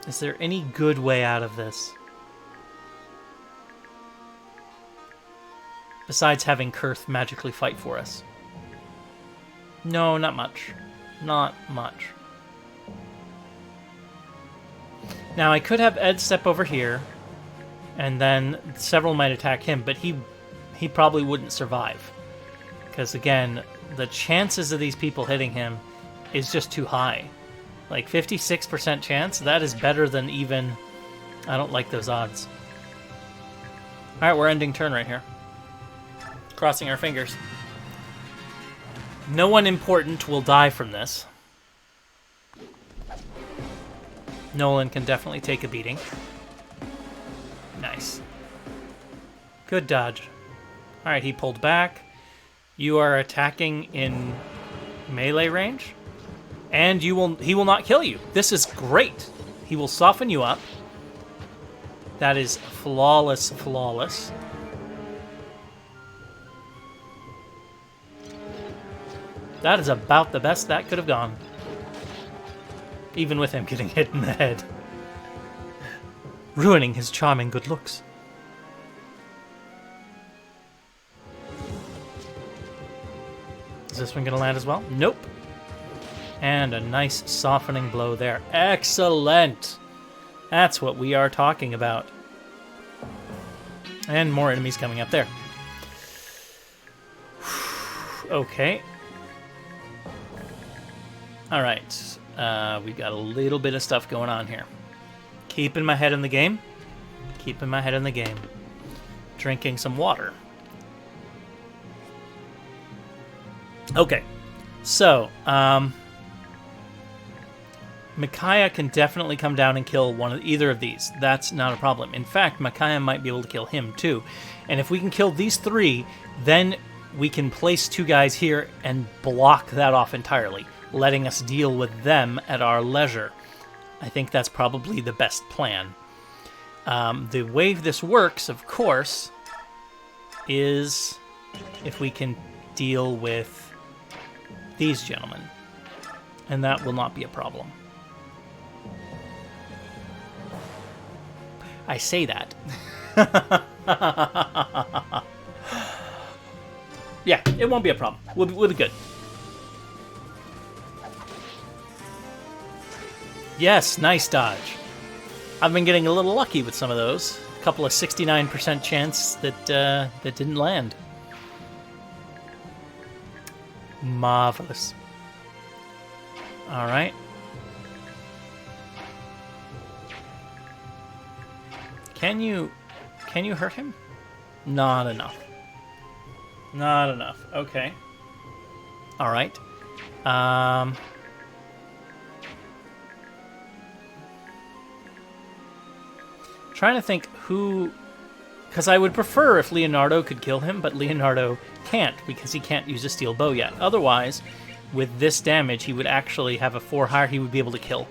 Is there any good way out of this? Besides having Kurth magically fight for us. No, not much. Not much. Now, I could have Ed step over here, and then several might attack him, but he probably wouldn't survive. Because, again, the chances of these people hitting him is just too high. Like, 56% chance? That is better than even... I don't like those odds. Alright, we're ending turn right here. Crossing our fingers. No one important will die from this. Nolan can definitely take a beating. Nice. Good dodge. Alright, he pulled back. You are attacking in melee range. And he will not kill you. This is great. He will soften you up. That is flawless, flawless. That is about the best that could have gone. Even with him getting hit in the head. Ruining his charming good looks. Is this one going to land as well? Nope. And a nice softening blow there. Excellent! That's what we are talking about. And more enemies coming up there. Okay. Alright. We've got a little bit of stuff going on here. Keeping my head in the game. Keeping my head in the game. Drinking some water. Okay. So, Micaiah can definitely come down and kill either of these. That's not a problem. In fact, Micaiah might be able to kill him too. And if we can kill these three, then we can place two guys here and block that off entirely, letting us deal with them at our leisure. I think that's probably the best plan. The way this works, of course, is if we can deal with these gentlemen. And that will not be a problem. I say that. Yeah, it won't be a problem. We'll be good. Yes, nice dodge. I've been getting a little lucky with some of those. A couple of 69% chance that didn't land. Marvelous. All right. Can you hurt him? Not enough. Not enough. Okay. All right. Trying to think who... Because I would prefer if Leonardo could kill him, but Leonardo can't because he can't use a steel bow yet. Otherwise, with this damage, he would actually have a 4 higher he would be able to kill.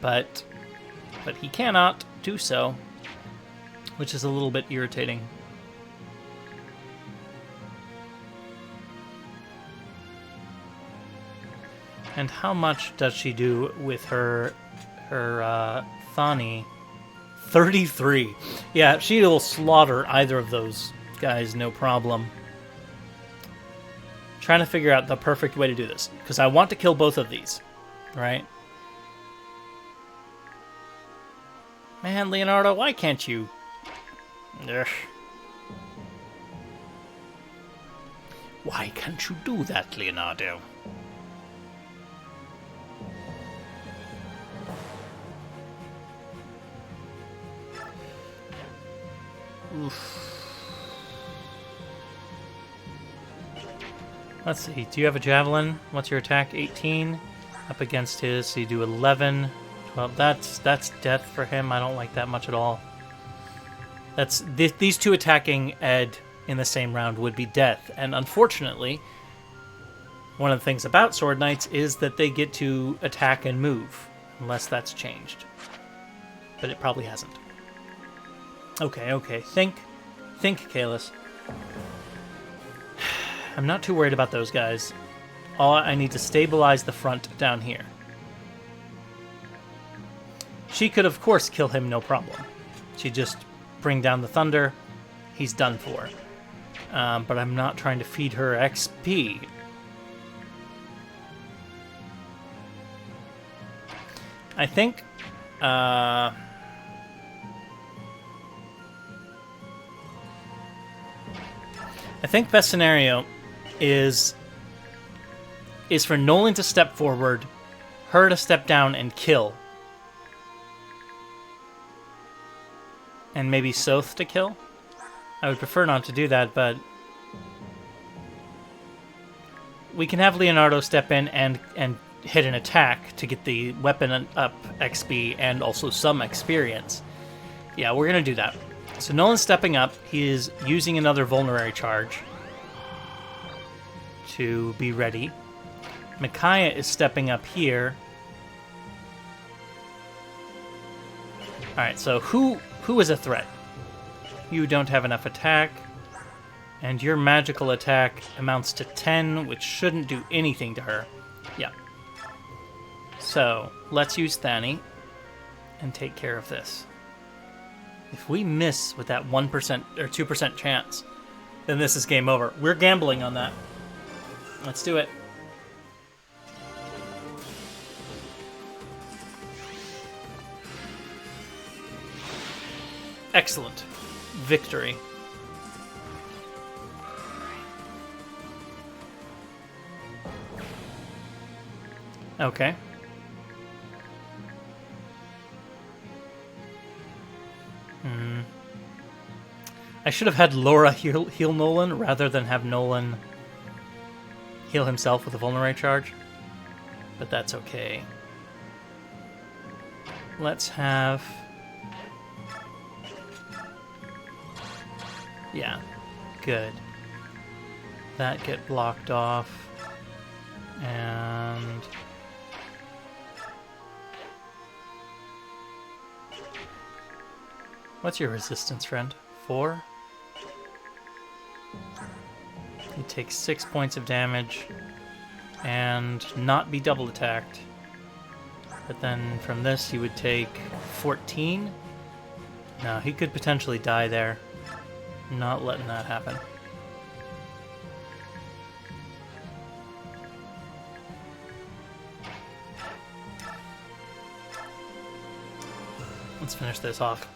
but he cannot do so, which is a little bit irritating. And how much does she do with her Thani? 33. Yeah, she will slaughter either of those guys, no problem. Trying to figure out the perfect way to do this, because I want to kill both of these, right? Man, Leonardo, why can't you? Ugh. Why can't you do that, Leonardo? Oof. Let's see, do you have a javelin? What's your attack? 18 up against his, so you do 11. 12. That's death for him. I don't like that much at all. That's these two attacking Ed in the same round would be death, and unfortunately, one of the things about Sword Knights is that they get to attack and move, unless that's changed. But it probably hasn't. Okay. Think, Kalis. I'm not too worried about those guys. I need to stabilize the front down here. She could, of course, kill him, no problem. She'd just bring down the thunder. He's done for. But I'm not trying to feed her XP. I think... I think best scenario is for Nolan to step forward, her to step down and kill. And maybe Soth to kill? I would prefer not to do that, but... we can have Leonardo step in and hit an attack to get the weapon up XP and also some experience. Yeah, we're going to do that. So Nolan's stepping up. He is using another vulnerary charge to be ready. Micaiah is stepping up here. Alright, so who is a threat? You don't have enough attack, and your magical attack amounts to 10, which shouldn't do anything to her. Yeah. So, let's use Thani and take care of this. If we miss with that 1% or 2% chance, then this is game over. We're gambling on that. Let's do it. Excellent. Victory. Okay. I should have had Laura heal Nolan rather than have Nolan heal himself with a vulnerary charge. But that's okay. Let's have... yeah, good. That get blocked off. And... what's your resistance, friend? 4? You take 6 points of damage and not be double attacked. But then from this he would take 14. No, he could potentially die there. Not letting that happen. Let's finish this off.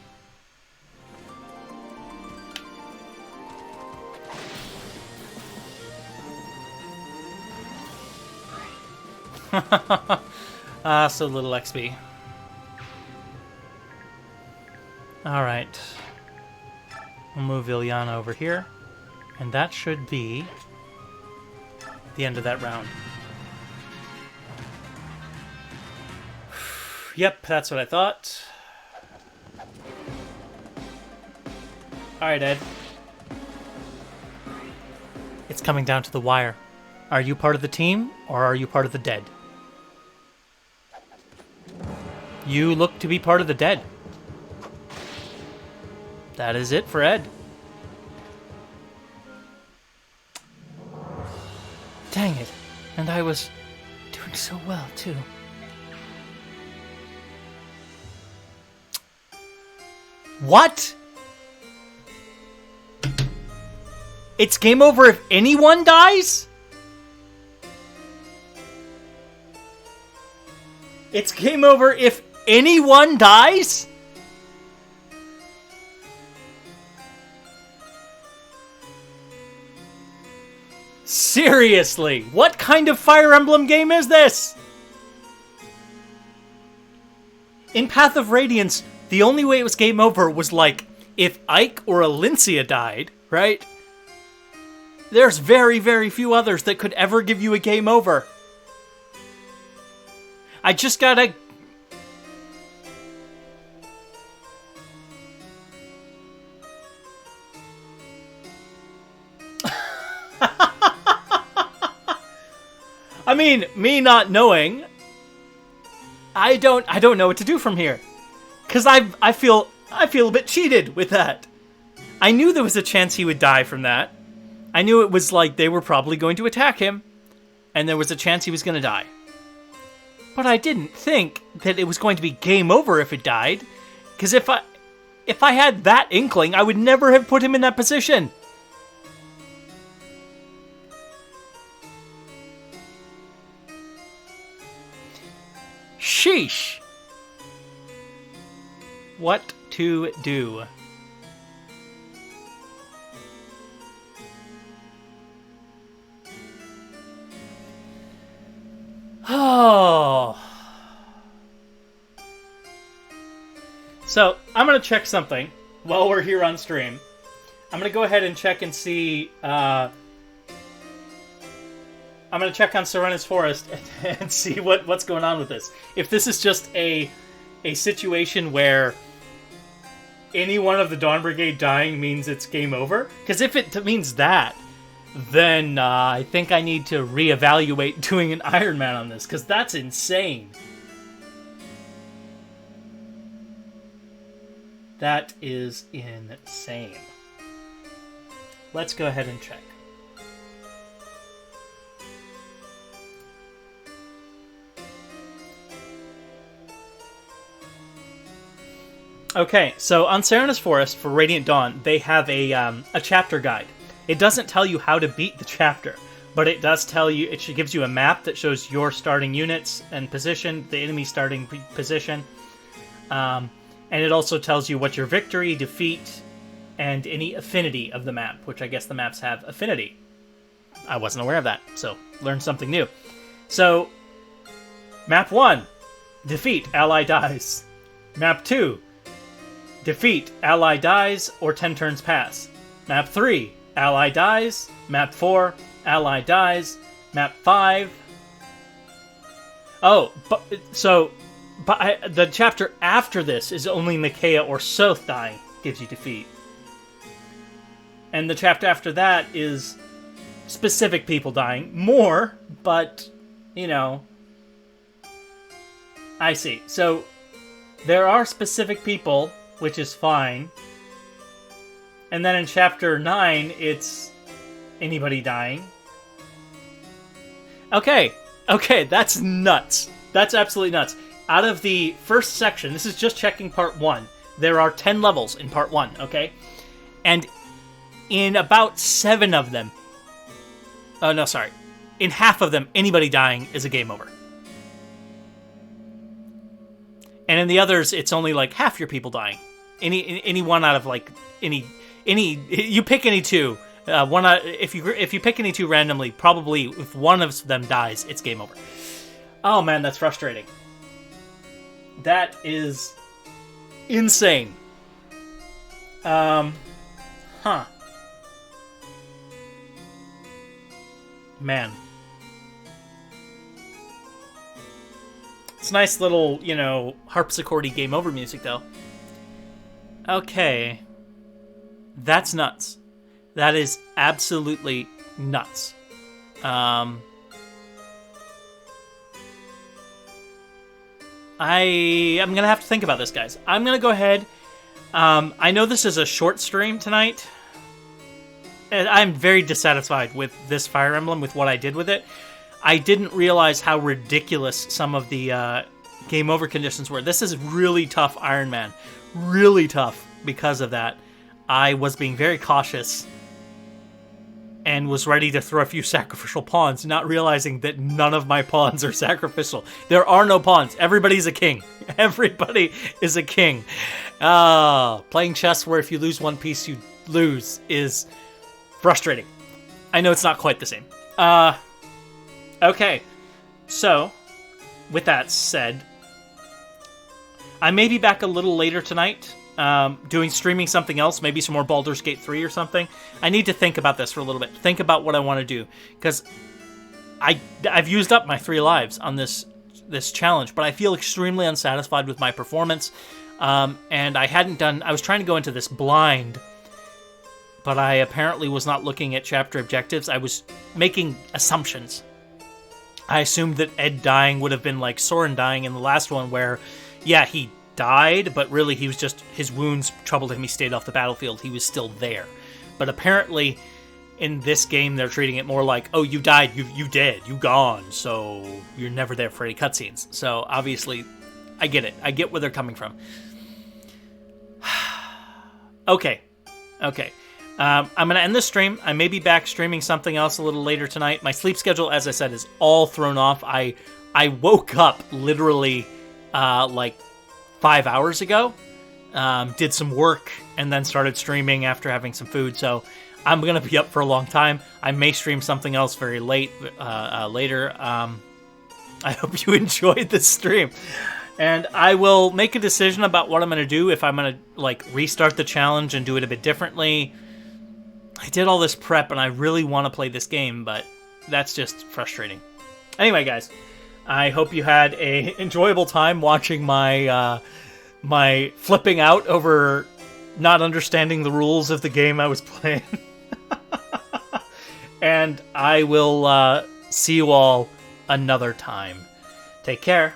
So little XP. Alright. We'll move Ilyana over here. And that should be the end of that round. Yep, that's what I thought. Alright, Ed. It's coming down to the wire. Are you part of the team, or are you part of the dead? You look to be part of the dead. That is it for Ed. Dang it. And I was doing so well, too. What? It's game over if anyone dies? It's game over if anyone dies? Seriously, what kind of Fire Emblem game is this? In Path of Radiance, the only way it was game over was like if Ike or Alincia died, right? There's very, very few others that could ever give you a game over. I just gotta... I mean, me not knowing, I don't know what to do from here. Cause I feel a bit cheated with that. I knew there was a chance he would die from that. I knew it was like they were probably going to attack him, and there was a chance he was going to die. But I didn't think that it was going to be game over if it died, because if I had that inkling, I would never have put him in that position. Sheesh. What to do? Oh. So, I'm going to check something while we're here on stream. I'm going to go ahead and check and see... I'm going to check on Serena's Forest and see what's going on with this. If this is just a situation where any one of the Dawn Brigade dying means it's game over. Because if it means that, then I think I need to reevaluate doing an Iron Man on this, because that's insane. That is insane. Let's go ahead and check. Okay, so on Serena's Forest for Radiant Dawn, they have a chapter guide. It doesn't tell you how to beat the chapter, but it does tell you, it gives you a map that shows your starting units and position, the enemy starting position, and it also tells you what your victory, defeat, and any affinity of the map, which I guess the maps have affinity. I wasn't aware of that, so learned something new. So, map 1, defeat, ally dies. Map 2, defeat, ally dies, or 10 turns pass. Map 3, ally dies. Map 4, ally dies. Map 5... Oh, but the chapter after this is only Micaiah or Soth dying gives you defeat. And the chapter after that is specific people dying. More, but, you know... I see. So, there are specific people, which is fine. And then in chapter 9, it's anybody dying. Okay, that's nuts. That's absolutely nuts. Out of the first section, this is just checking part 1. There are 10 levels in part 1, okay? And in about 7 of them... Oh, no, sorry. In half of them, anybody dying is a game over. And in the others, it's only like half your people dying. Any one out of like any you pick any two. If you pick any two randomly, probably if one of them dies, it's game over. Oh man, that's frustrating. That is insane. Man. It's nice little, harpsichord-y game over music, though. Okay. That's nuts. That is absolutely nuts. I am going to have to think about this, guys. I'm going to go ahead. I know this is a short stream tonight. And I'm very dissatisfied with this Fire Emblem, with what I did with it. I didn't realize how ridiculous some of the game over conditions were. This is really tough Iron Man. Really tough because of that. I was being very cautious and was ready to throw a few sacrificial pawns, not realizing that none of my pawns are sacrificial. There are no pawns. Everybody's a king. Everybody is a king. Playing chess where if you lose one piece, you lose is frustrating. I know it's not quite the same. Okay. So, with that said, I may be back a little later tonight, streaming something else, maybe some more Baldur's Gate 3 or something. I need to think about this for a little bit. Think about what I want to do, because I've used up my 3 lives on this challenge, but I feel extremely unsatisfied with my performance. And I was trying to go into this blind, but I apparently was not looking at chapter objectives. I was making assumptions. I assumed that Ed dying would have been like Soren dying in the last one, where, yeah, he died, but really he was just, his wounds troubled him, he stayed off the battlefield, he was still there. But apparently, in this game, they're treating it more like, oh, you died, you dead, you gone, so you're never there for any cutscenes. So, obviously, I get it. I get where they're coming from. Okay. I'm going to end this stream. I may be back streaming something else a little later tonight. My sleep schedule, as I said, is all thrown off. I woke up literally like 5 hours ago, did some work, and then started streaming after having some food. So I'm going to be up for a long time. I may stream something else very late later. I hope you enjoyed this stream. And I will make a decision about what I'm going to do, if I'm going to like restart the challenge and do it a bit differently. I did all this prep and I really want to play this game, but that's just frustrating. Anyway, guys, I hope you had a enjoyable time watching my my flipping out over not understanding the rules of the game I was playing. And I will see you all another time. Take care.